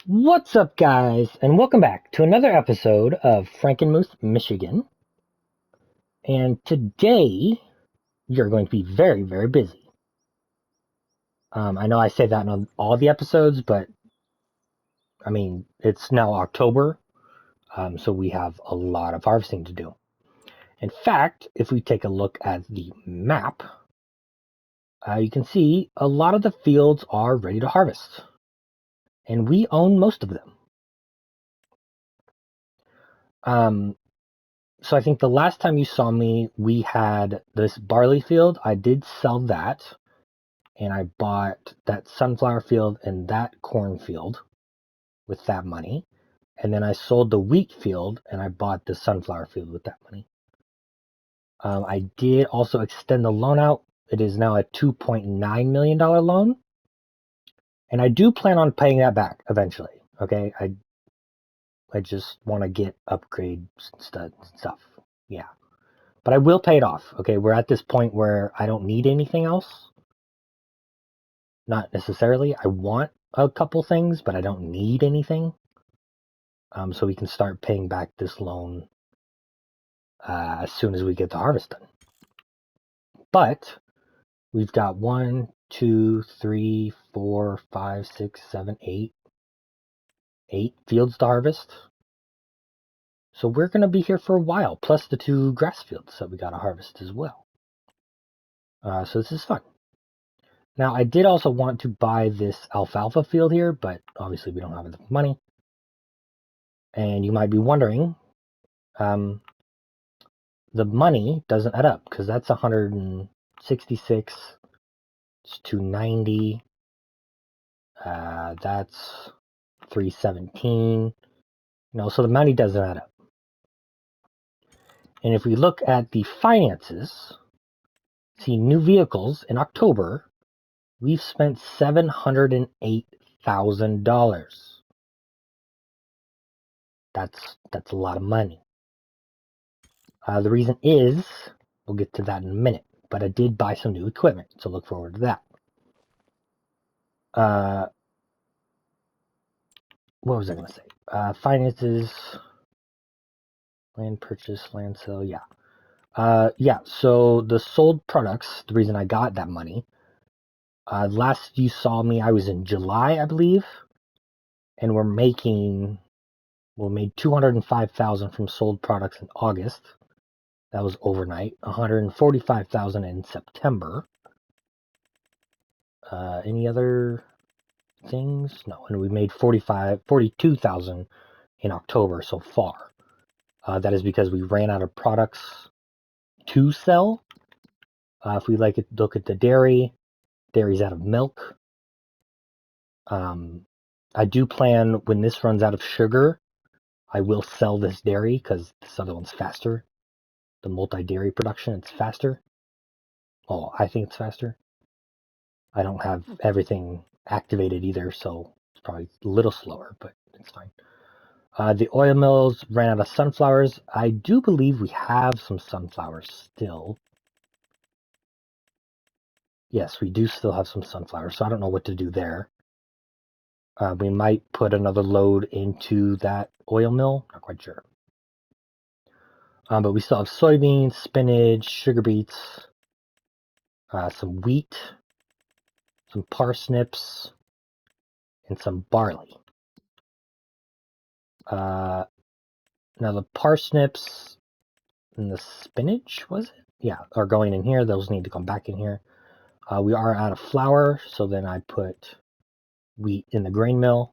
What's up, guys, and welcome back to another episode of Frankenmuth, Michigan. And today, you're going to be very, very busy. I know I say that on all the episodes, but I mean, it's now October, so we have a lot of harvesting to do. In fact, if we take a look at the map, you can see a lot of the fields are ready to harvest, and we own most of them. Um, So I think the last time you saw me, we had this barley field. I did sell that, and I bought that sunflower field and that cornfield with that money. And then I sold the wheat field, and I bought the sunflower field with that money. I did also extend the loan out. It is now a $2.9 million loan, and I do plan on paying that back eventually. Okay, I just want to get upgrade stuff. Yeah. But I will pay it off. Okay, we're at this point where I don't need anything else. Not necessarily. I want a couple things, but I don't need anything. So we can start paying back this loan as soon as we get the harvest done. But we've got 1, 2, 3, 4, 5, 6, 7, 8 fields to harvest. So we're going to be here for a while, plus the 2 grass fields that we got to harvest as well. So this is fun. Now, I did also want to buy this alfalfa field here, but obviously we don't have enough money. And you might be wondering, the money doesn't add up because that's 166, it's 290, that's 317. So the money doesn't add up. And if we look at the finances, see new vehicles in October, we've spent $708,000. That's a lot of money. The reason is, we'll get to that in a minute, but I did buy some new equipment, so look forward to that. What was I going to say? Finances, land purchase, land sale, yeah. So the sold products, the reason I got that money, last you saw me, I was in July, I believe, and we made 205,000 from sold products in August. That was overnight. 145,000 in September. Any other things? No, and we made 42,000 in October so far. That is because we ran out of products to sell. If we look at the dairy's out of milk. I do plan when this runs out of sugar, I will sell this dairy because this other one's faster. The multi-dairy production, it's faster. Oh, I think it's faster. I don't have everything activated either, so it's probably a little slower, but it's fine. The oil mills ran out of sunflowers. I do believe we have some sunflowers still. Yes, we do still have some sunflowers, so I don't know what to do there. We might put another load into that oil mill. Not quite sure. But we still have soybeans, spinach, sugar beets, some wheat, some parsnips, and some barley. Now the parsnips and the spinach, was it? Yeah, are going in here. Those need to come back in here. We are out of flour, so then I put wheat in the grain mill,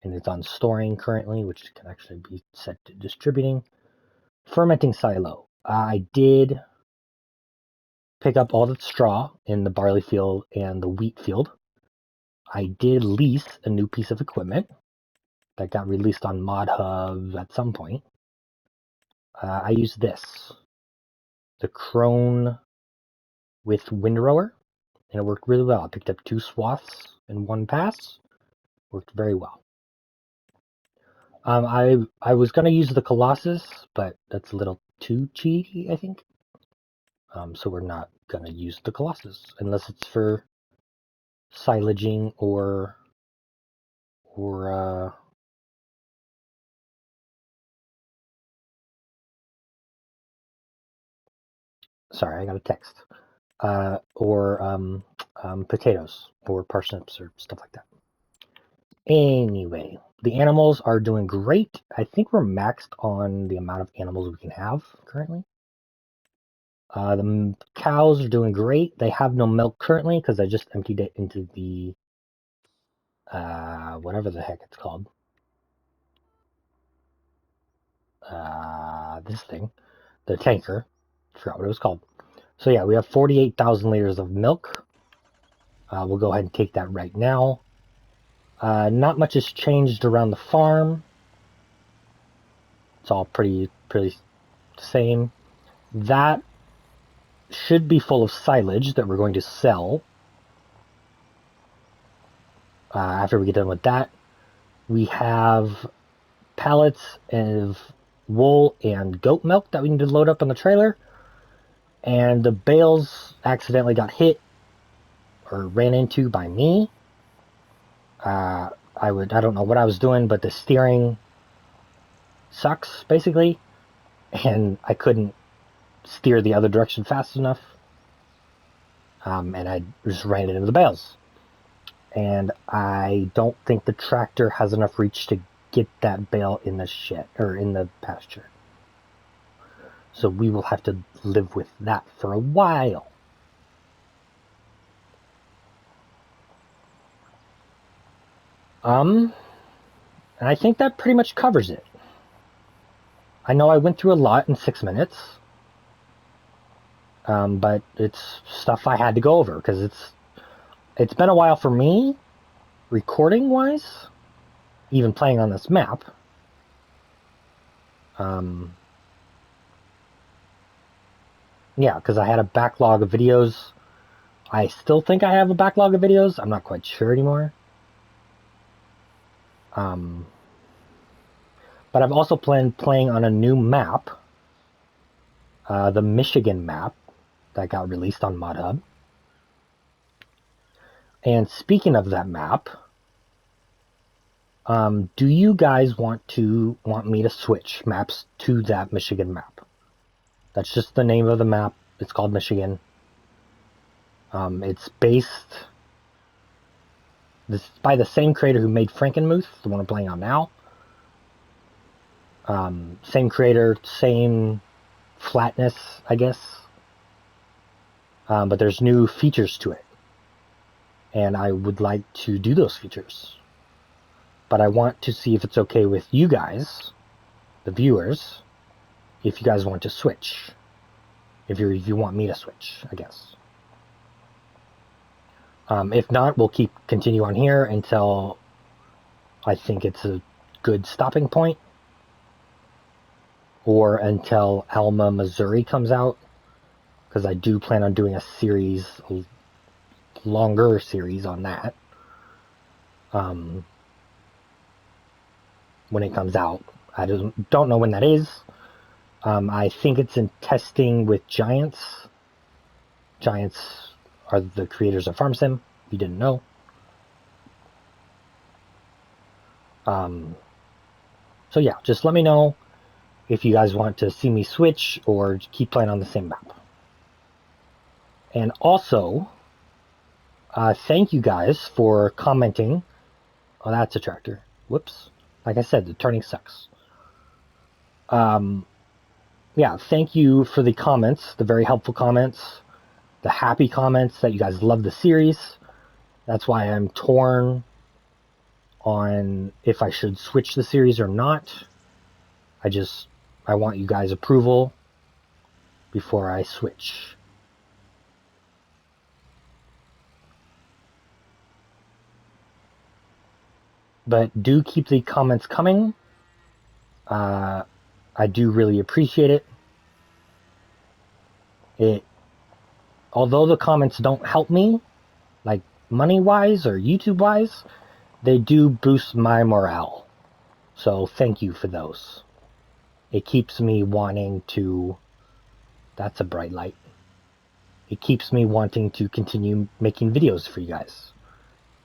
and it's on storing currently, which can actually be set to distributing. Fermenting silo. I did pick up all the straw in the barley field and the wheat field. I did lease a new piece of equipment that got released on ModHub at some point. I used this, the Crone with windrower, and it worked really well. I picked up 2 swaths in one pass. Worked very well. I was gonna use the Colossus, but that's a little too cheaty, I think. So we're not gonna use the Colossus unless it's for silaging or or sorry, I got a text. Or potatoes or parsnips or stuff like that. Anyway, the animals are doing great. I think we're maxed on the amount of animals we can have currently. The cows are doing great. They have no milk currently because I just emptied it into the whatever the heck it's called. This thing, the tanker. I forgot what it was called. So yeah, we have 48,000 liters of milk. We'll go ahead and take that right now. Not much has changed around the farm. It's all pretty same. That should be full of silage that we're going to sell. After we get done with that, we have pallets of wool and goat milk that we need to load up on the trailer. And the bales accidentally got hit or ran into by me. I don't know what I was doing, but the steering sucks basically, and I couldn't steer the other direction fast enough. And I just ran it into the bales. And I don't think the tractor has enough reach to get that bale in the shed or in the pasture. So we will have to live with that for a while. And I think that pretty much covers it. I know I went through a lot in 6 minutes. But it's stuff I had to go over because it's been a while for me, recording wise, even playing on this map. Yeah, because I had a backlog of videos. I still think I have a backlog of videos. I'm not quite sure anymore. But I've also planned playing on a new map, the Michigan map that got released on ModHub. And speaking of that map, do you guys want me to switch maps to that Michigan map? That's just the name of the map. It's called Michigan. It's based by the same creator who made Frankenmuth, the one I'm playing on now. Same creator, same flatness, I guess. But there's new features to it. And I would like to do those features. But I want to see if it's okay with you guys, the viewers, if you guys want to switch. If you want me to switch, I guess. If not, we'll continue on here until I think it's a good stopping point. Or until Alma, Missouri comes out. Because I do plan on doing a longer series on that. When it comes out. I don't know when that is. I think it's in testing with Giants. Giants are the creators of FarmSim, if you didn't know. So yeah, just let me know if you guys want to see me switch or keep playing on the same map. And also, thank you guys for commenting. Oh, that's a tractor. Whoops. Like I said, the turning sucks. Yeah, thank you for the comments, the very helpful comments, the happy comments that you guys love the series. That's why I'm torn on if I should switch the series or not. I want you guys' approval before I switch. But do keep the comments coming. I do really appreciate it. Although the comments don't help me, like money-wise or YouTube-wise, they do boost my morale. So thank you for those. It keeps me wanting to... That's a bright light. It keeps me wanting to continue making videos for you guys.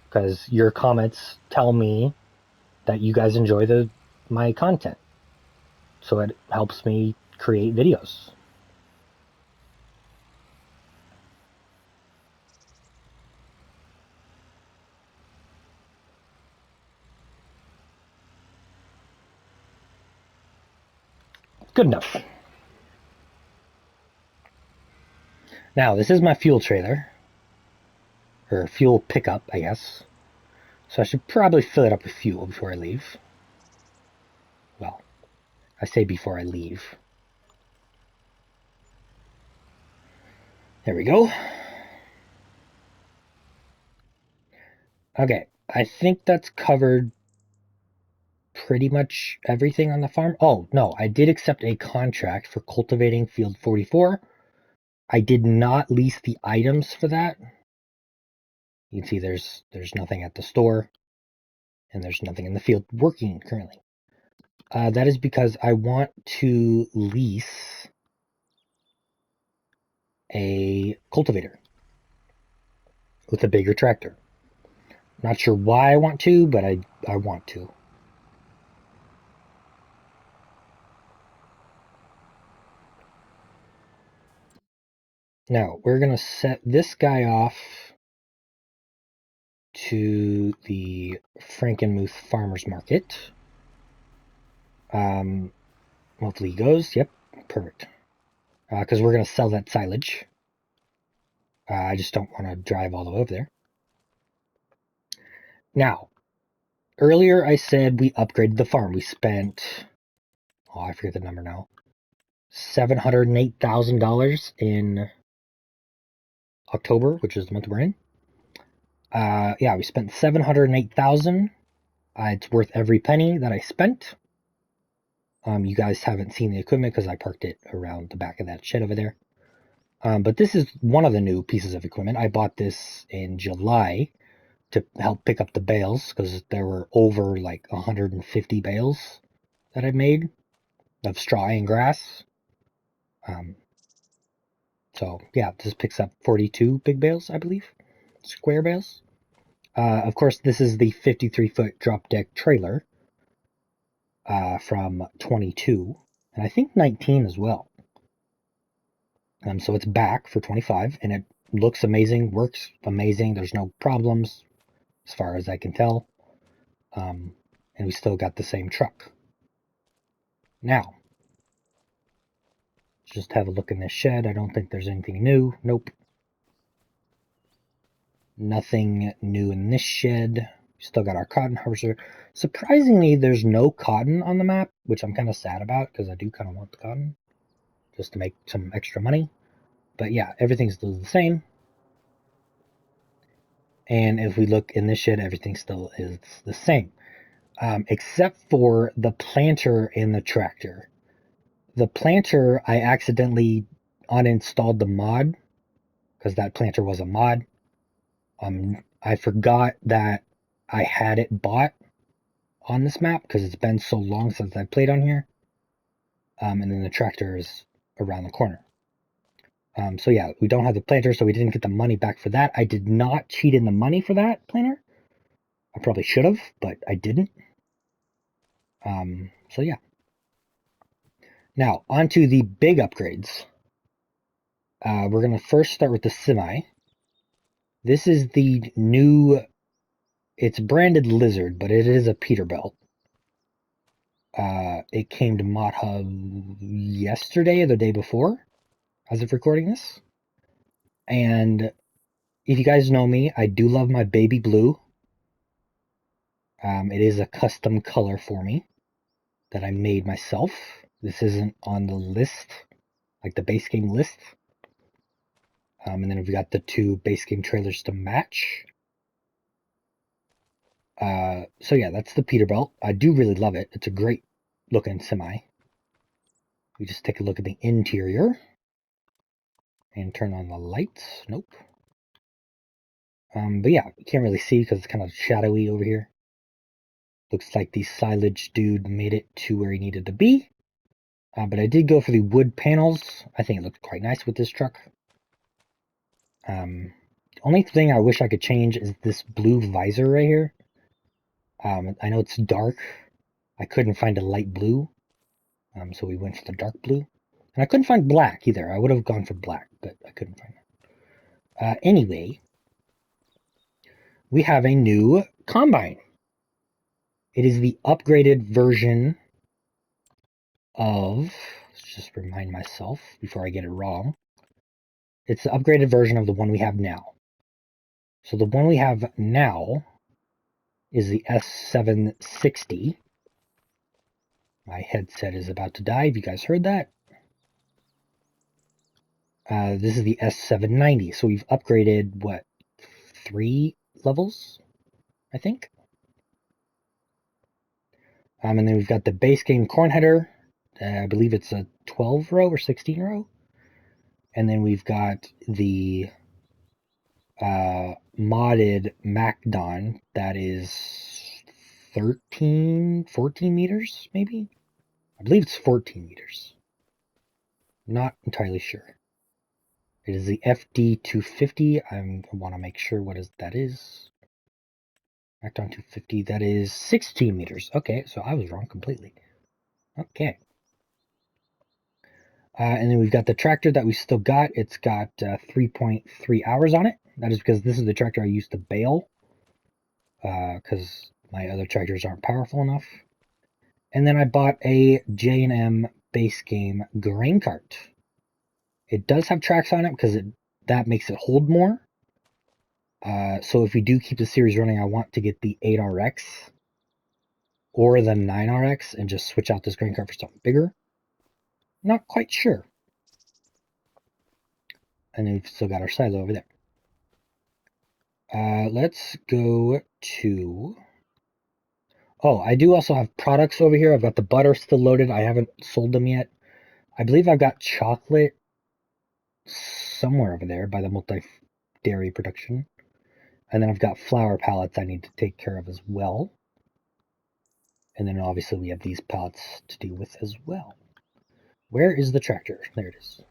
Because your comments tell me that you guys enjoy my content. So it helps me create videos. Good enough. Now, this is my fuel trailer. Or fuel pickup, I guess. So I should probably fill it up with fuel before I leave. Well, I say before I leave. There we go. Okay, I think that's covered pretty much everything on the farm. Oh, no, I did accept a contract for cultivating field 44. I did not lease the items for that. You can see there's nothing at the store, and there's nothing in the field working currently. That is because I want to lease a cultivator with a bigger tractor. Not sure why I want to, but I want to. Now, we're going to set this guy off to the Frankenmuth Farmers Market. Hopefully he goes. Yep, perfect. Because we're going to sell that silage. I just don't want to drive all the way over there. Now, earlier I said we upgraded the farm. We spent, oh, I forget the number now, $708,000 in October, which is the month we're in. Yeah, we spent $708,000. It's worth every penny that I spent. You guys haven't seen the equipment because I parked it around the back of that shed over there. But this is one of the new pieces of equipment. I bought this in July to help pick up the bales because there were over like 150 bales that I made of straw and grass. So yeah, this picks up 42 big bales, I believe, square bales. Of course, this is the 53-foot drop deck trailer from 22, and I think 19 as well. So it's back for 25, and it looks amazing, works amazing. There's no problems as far as I can tell. And we still got the same truck. Now, let's just have a look in this shed. I don't think there's anything new. Nope. Nothing new in this shed. Still got our cotton harvester. Surprisingly, there's no cotton on the map, which I'm kind of sad about because I do kind of want the cotton just to make some extra money. But yeah, everything's still the same. And if we look in this shed, everything still is the same. Except for the planter and the tractor. The planter, I accidentally uninstalled the mod because that planter was a mod. I forgot that I had it bought on this map because it's been so long since I played on here. And then the tractor is around the corner. So yeah, we don't have the planter, so we didn't get the money back for that. I did not cheat in the money for that planter. I probably should have, but I didn't. So yeah. Now, on to the big upgrades. We're going to first start with the semi. This is the new, it's branded Lizard, but it is a Peterbilt. It came to Mod Hub yesterday or the day before, as of recording this. And if you guys know me, I do love my baby blue. It is a custom color for me that I made myself. This isn't on the list, like the base game list. And then we've got the two base game trailers to match. So yeah, that's the Peterbilt. I do really love it. It's a great looking semi. We just take a look at the interior and turn on the lights. Nope. But yeah, you can't really see because it's kind of shadowy over here. Looks like the silage dude made it to where he needed to be. But I did go for the wood panels. I think it looked quite nice with this truck. Only thing I wish I could change is this blue visor right here. I know it's dark. I couldn't find a light blue, so we went for the dark blue. And I couldn't find black either. I would have gone for black, but I couldn't find it. Anyway, we have a new combine. It is the upgraded version of, let's just remind myself before I get it wrong. It's the upgraded version of the one we have now. So the one we have now is the S760. My headset is about to die. Have you guys heard that? This is the S790. So we've upgraded, what, 3 levels, I think? And then we've got the base game corn header. I believe it's a 12 row or 16 row. And then we've got the modded MacDon that is 14 meters, maybe? I believe it's 14 meters. Not entirely sure. It is the FD250. I want to make sure that is. MacDon 250, that is 16 meters. Okay, so I was wrong completely. Okay. And then we've got the tractor that we still got. It's got 3.3 hours on it. That is because this is the tractor I used to bale, because my other tractors aren't powerful enough. And then I bought a J&M base game grain cart. It does have tracks on it because that makes it hold more. So if we do keep the series running, I want to get the 8RX or the 9RX and just switch out this grain cart for something bigger. Not quite sure. And then we've still got our silo over there. Let's go to... Oh, I do also have products over here. I've got the butter still loaded. I haven't sold them yet. I believe I've got chocolate somewhere over there by the multi-dairy production. And then I've got flour pallets I need to take care of as well. And then obviously we have these pallets to deal with as well. Where is the tractor? There it is.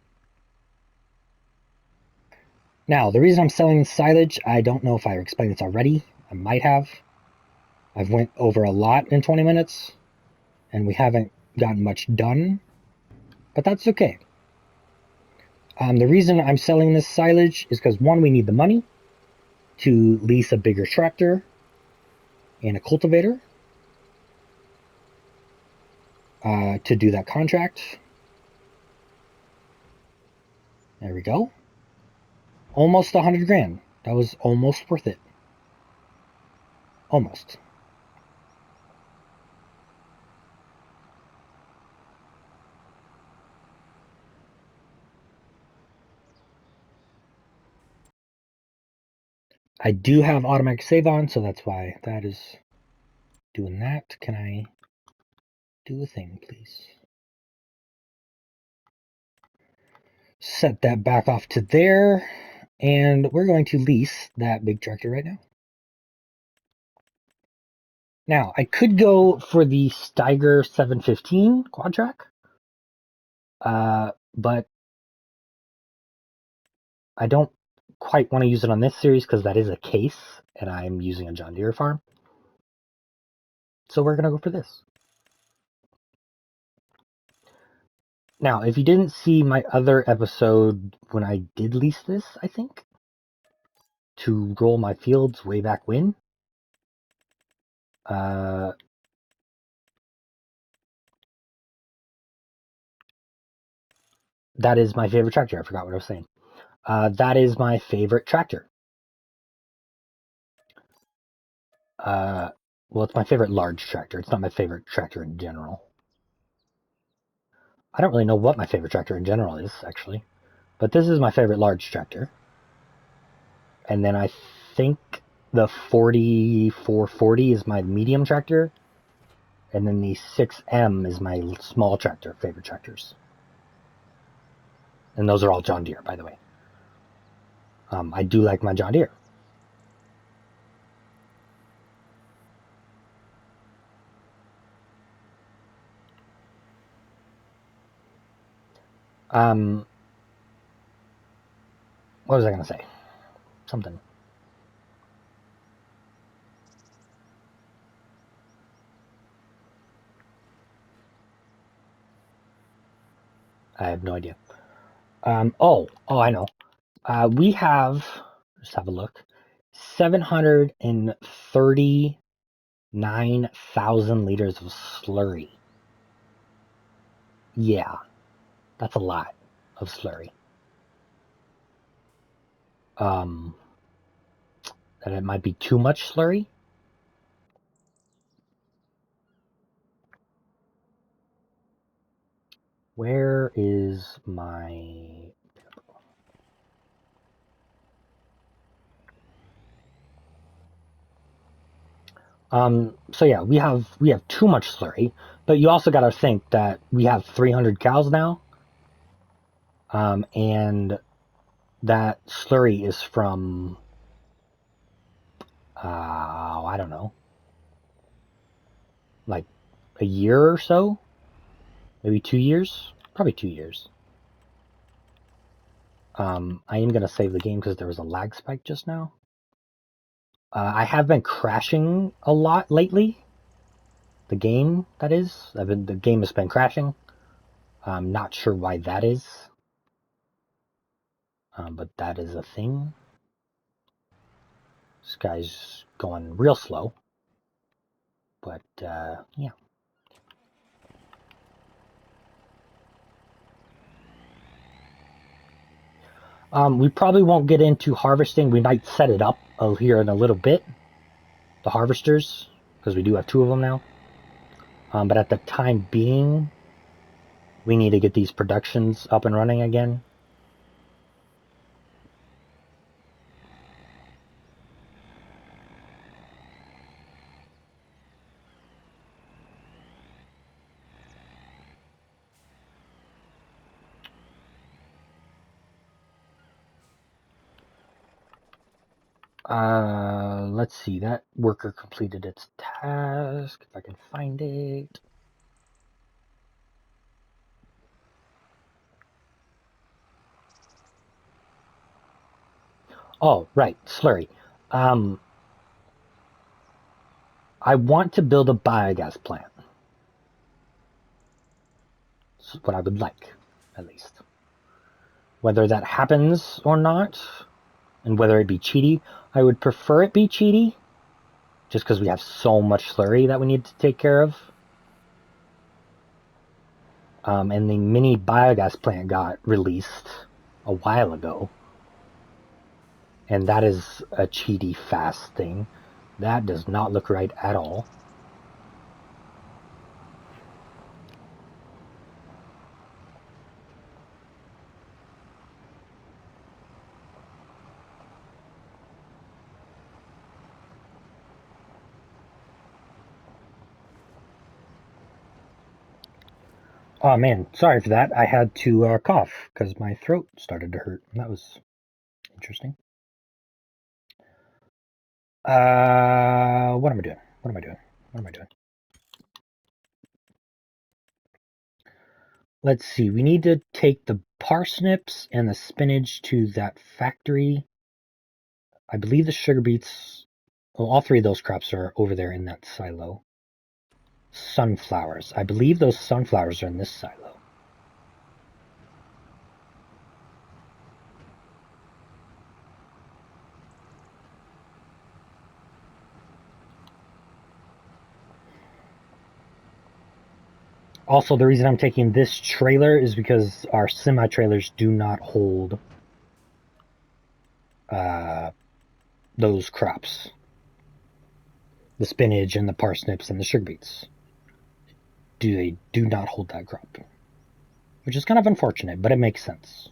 Now, the reason I'm selling silage, I don't know if I explained this already. I might have. I've went over a lot in 20 minutes, and we haven't gotten much done, but that's okay. The reason I'm selling this silage is because, one, we need the money to lease a bigger tractor and a cultivator to do that contract. There we go. Almost 100 grand. That was almost worth it. Almost. I do have automatic save on, so that's why that is doing that. Can I do a thing, please? Set that back off to there, and we're going to lease that big tractor right now. Now, I could go for the Steiger 715 quad track, but I don't quite want to use it on this series because that is a case, and I'm using a John Deere farm. So we're going to go for this. Now, if you didn't see my other episode when I did lease this, I think, to roll my fields way back when, that is my favorite tractor. I forgot what I was saying. That is my favorite tractor. Well, it's my favorite large tractor. It's not my favorite tractor in general. I don't really know what my favorite tractor in general is, actually. But this is my favorite large tractor. And then I think the 4440 is my medium tractor. And then the 6M is my small tractor, favorite tractors. And those are all John Deere, by the way. I do like my John Deere. What was I going to say? Something. I have no idea. I know. We have, let's have a look, 739,000 liters of slurry. Yeah, that's a lot of slurry. Um, that it might be too much slurry. Where is my... So yeah, we have too much slurry, but you also got to think that we have 300 cows now, and that slurry is from I don't know, like a year or so, maybe 2 years, probably 2 years. I am gonna save the game because there was a lag spike just now. I have been crashing a lot lately. The game, that is, the game has been crashing. I'm not sure why that is, but that is a thing. This guy's going real slow, but yeah. We probably won't get into harvesting. We might set it up here in a little bit, the harvesters, because we do have two of them now. But at the time being, we need to get these productions up and running again. Let's see. That worker completed its task. If I can find it. Oh, right, slurry. Um, I want to build a biogas plant. That's what I would like, at least. Whether that happens or not, and whether it be cheaty, I would prefer it be cheaty, just because we have so much slurry that we need to take care of. And the mini biogas plant got released a while ago. And that is a cheaty fast thing. That does not look right at all. Oh man, sorry for that. I had to cough because my throat started to hurt. That was interesting. What am I doing? What am I doing? What am I doing? Let's see. We need to take the parsnips and the spinach to that factory. I believe the sugar beets, well, all three of those crops are over there in that silo. Sunflowers. I believe those sunflowers are in this silo. Also, the reason I'm taking this trailer is because our semi-trailers do not hold uh, those crops. The spinach and the parsnips and the sugar beets. They do not hold that crop. Which is kind of unfortunate, but it makes sense.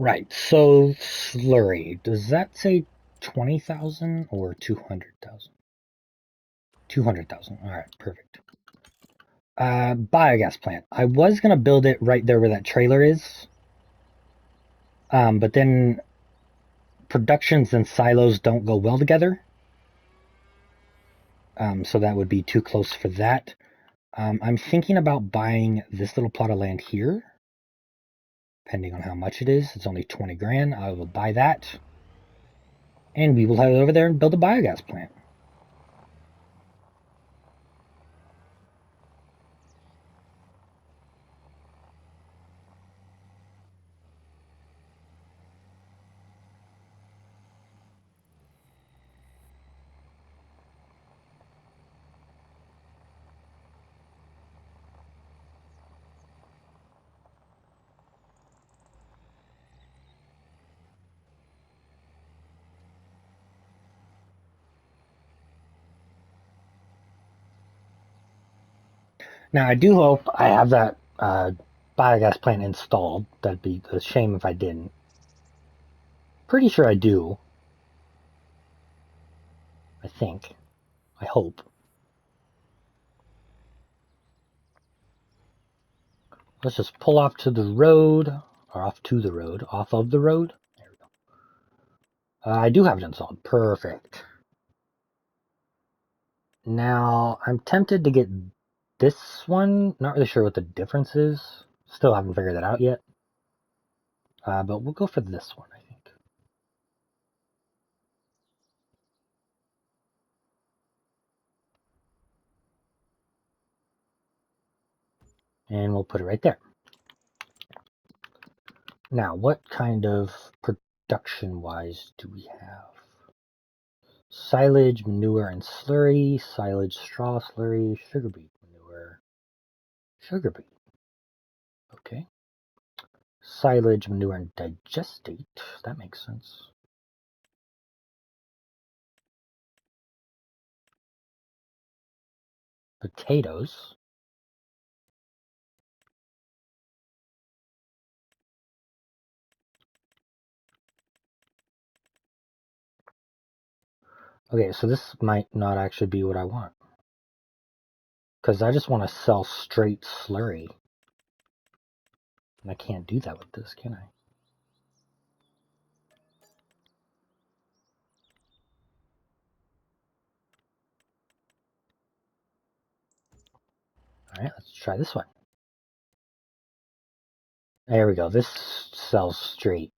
Right, so slurry, does that say 20,000 or 200,000? 200,000, alright, perfect. Biogas plant. I was going to build it right there where that trailer is. But then productions and silos don't go well together. So that would be too close for that. I'm thinking about buying this little plot of land here. Depending on how much it is. It's only 20 grand. I will buy that. And we will head over there and build a biogas plant. Now, I do hope I have that biogas plant installed. That'd be a shame if I didn't. Pretty sure I do. I think. I hope. Let's just pull off to the road. Or off to the road. Off of the road. There we go. I do have it installed. Perfect. Now, I'm tempted to get this one. Not really sure what the difference is. Still haven't figured that out yet. But we'll go for this one, I think. And we'll put it right there. Now, what kind of production-wise do we have? Silage, manure, and slurry. Silage, straw, slurry, sugar beet, manure, sugar beet. Okay. Silage, manure, and digestate. That makes sense. Potatoes. Okay, so this might not actually be what I want. Because I just want to sell straight slurry. And I can't do that with this, can I? Alright, let's try this one. There we go. This sells straight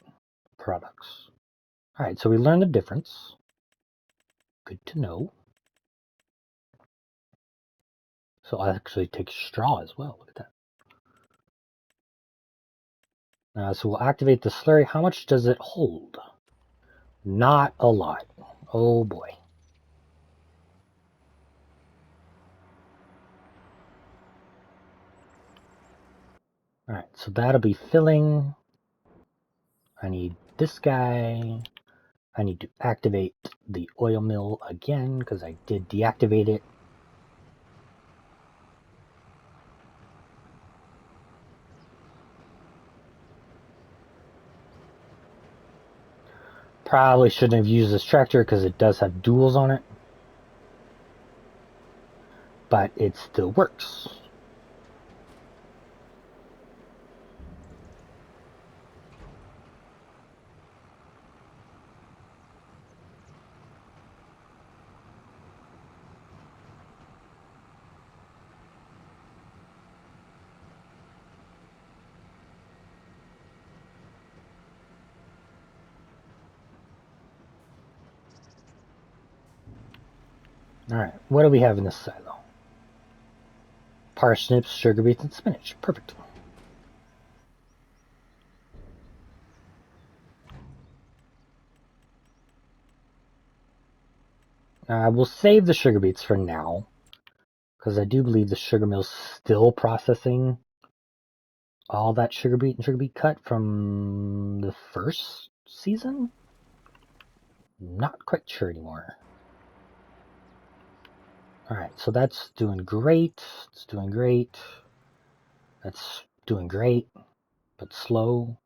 products. Alright, so we learned the difference. Good to know. So I'll actually take straw as well. Look at that. So we'll activate the slurry. How much does it hold? Not a lot. Oh boy. Alright, so that'll be filling. I need this guy. I need to activate the oil mill again because I did deactivate it. Probably shouldn't have used this tractor because it does have duals on it. But it still works. Alright, what do we have in this silo? Parsnips, sugar beets, and spinach. Perfect. We'll save the sugar beets for now, because I do believe the sugar mill's still processing all that sugar beet and sugar beet cut from the first season? Not quite sure anymore. Alright, so that's doing great. It's doing great. That's doing great, but slow.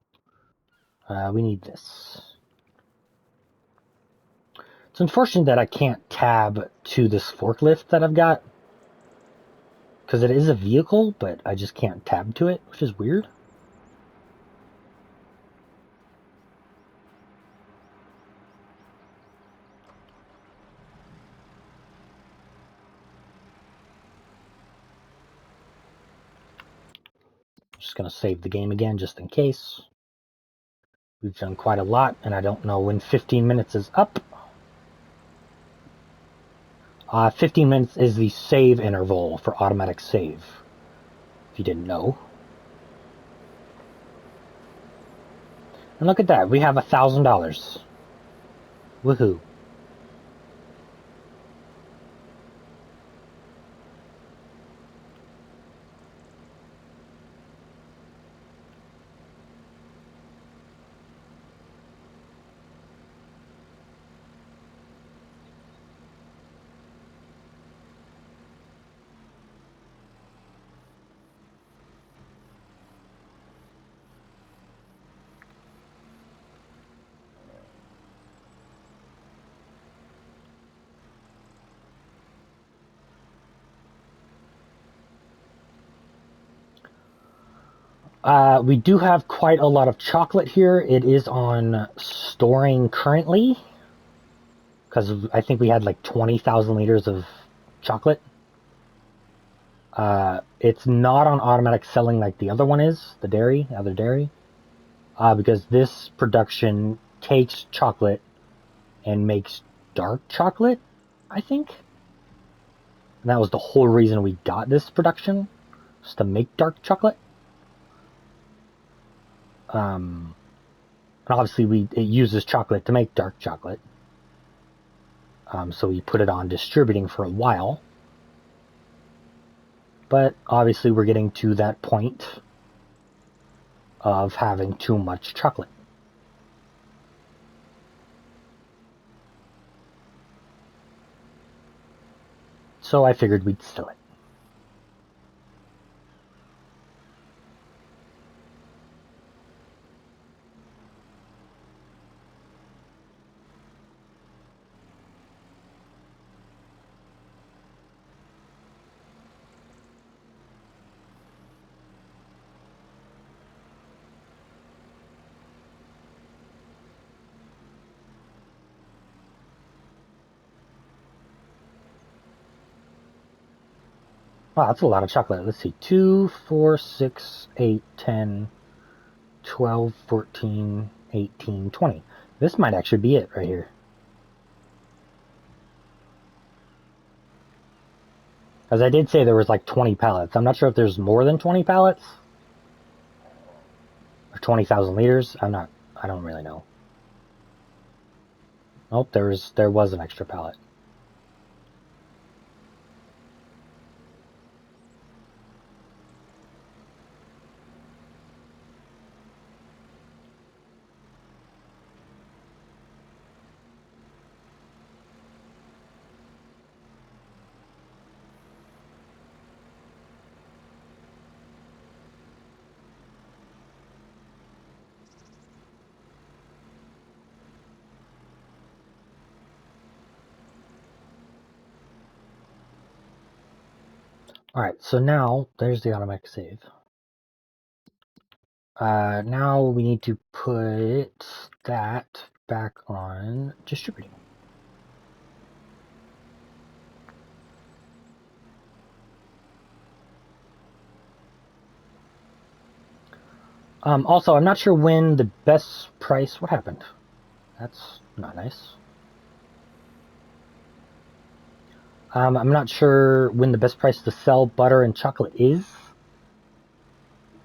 We need this. It's unfortunate that I can't tab to this forklift that I've got. Because it is a vehicle, but I just can't tab to it, which is weird. Just going to save the game again, just in case. We've done quite a lot, and I don't know when 15 minutes is up. 15 minutes is the save interval for automatic save, if you didn't know. And look at that, we have $1,000. Woohoo. We do have quite a lot of chocolate here. It is on storing currently, because I think we had like 20,000 liters of chocolate. It's not on automatic selling like the other one is, the other dairy, because this production takes chocolate and makes dark chocolate, I think. And that was the whole reason we got this production, was to make dark chocolate. And obviously it uses chocolate to make dark chocolate. So we put it on distributing for a while. But obviously we're getting to that point of having too much chocolate. So I figured we'd sell it. Wow, that's a lot of chocolate. Let's see. 2, 4, 6, 8, 10, 12, 14, 18, 20. This might actually be it right here. As I did say, there was like 20 pallets. I'm not sure if there's more than 20 pallets. Or 20,000 liters. I don't really know. Oh, there was an extra pallet. Alright, so now there's the automatic save. Now we need to put that back on distributing. Also, I'm not sure when the best price... What happened? That's not nice. I'm not sure when the best price to sell butter and chocolate is.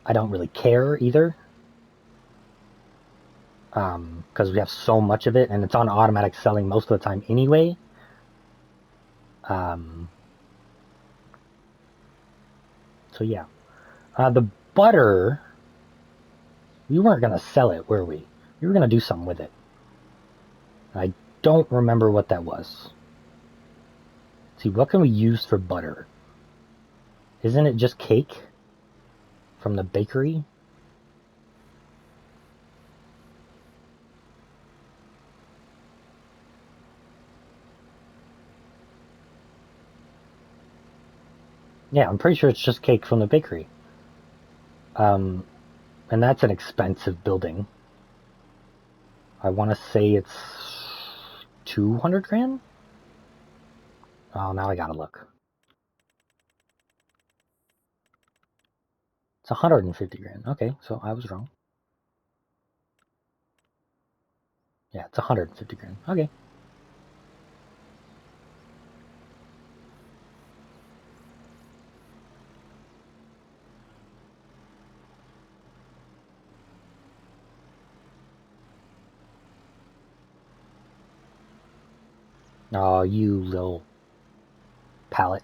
I don't really care either. Because we have so much of it, and it's on automatic selling most of the time anyway. So yeah. The butter... We weren't going to sell it, were we? We were going to do something with it. I don't remember what that was. Let's see, what can we use for butter? Isn't it just cake from the bakery? Yeah, I'm pretty sure it's just cake from the bakery. And that's an expensive building. I want to say it's 200 grand? Oh, now I gotta look. It's 150 grand. Okay, so I was wrong. Yeah, it's 150 grand. Okay. Oh, you little pallet.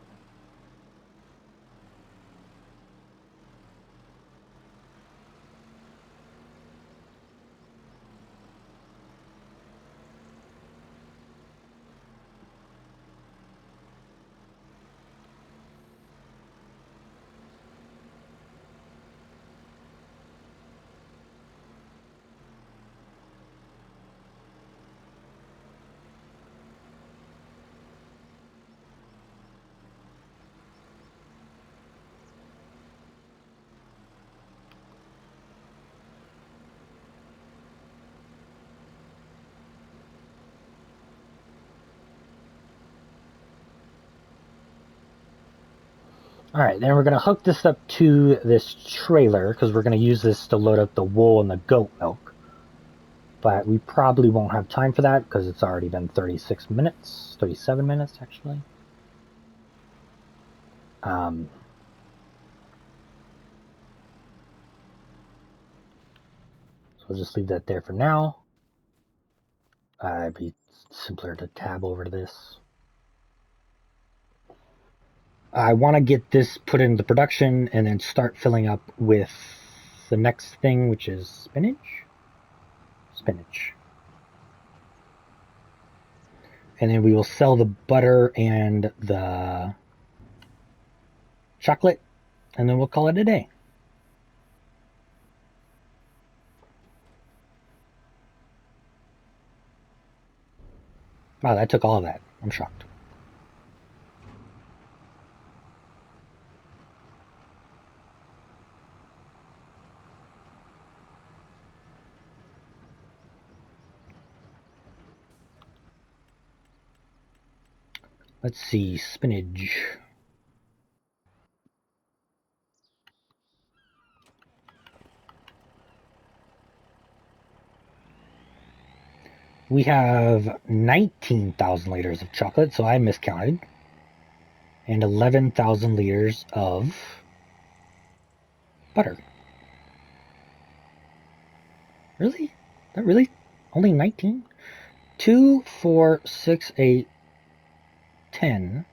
Alright, then we're going to hook this up to this trailer because we're going to use this to load up the wool and the goat milk. But we probably won't have time for that because it's already been 36 minutes, 37 minutes actually. So we'll just leave that there for now. It'd be simpler to tab over to this. I want to get this put into production and then start filling up with the next thing, which is spinach. Spinach. And then we will sell the butter and the chocolate, and then we'll call it a day. Wow, that took all of that. I'm shocked. Let's see, spinach. We have 19,000 liters of chocolate, so I miscounted. And 11,000 liters of butter. Really? That really? Only 19? 2, 4, 6, 8, 10,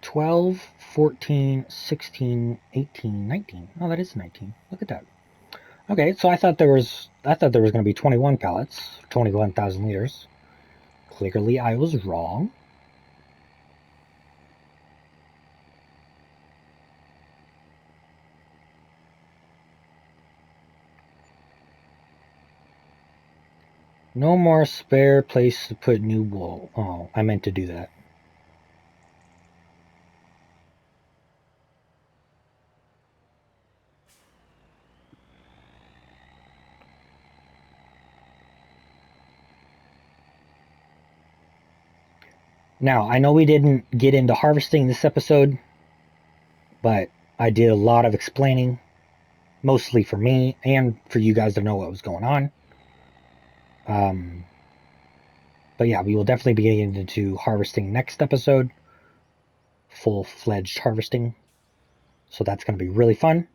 12, 14, 16, 18, 19. Oh, that is 19. Look at that. Okay, so I thought there was going to be 21 pallets, 21,000 liters. Clearly, I was wrong. No more spare place to put new wool. Oh, I meant to do that. Now, I know we didn't get into harvesting this episode, but I did a lot of explaining, mostly for me and for you guys to know what was going on. But yeah, we will definitely be getting into harvesting next episode. Full-fledged harvesting. So that's going to be really fun.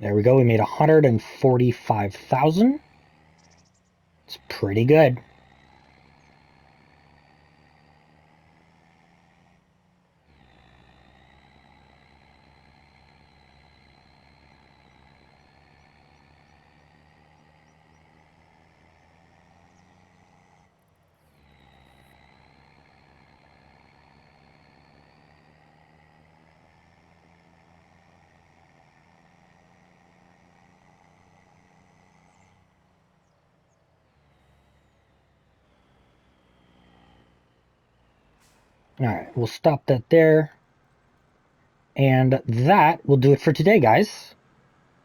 There we go. We made 145,000. It's pretty good. Alright, we'll stop that there. And that will do it for today, guys.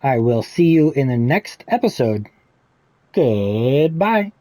I will see you in the next episode. Goodbye.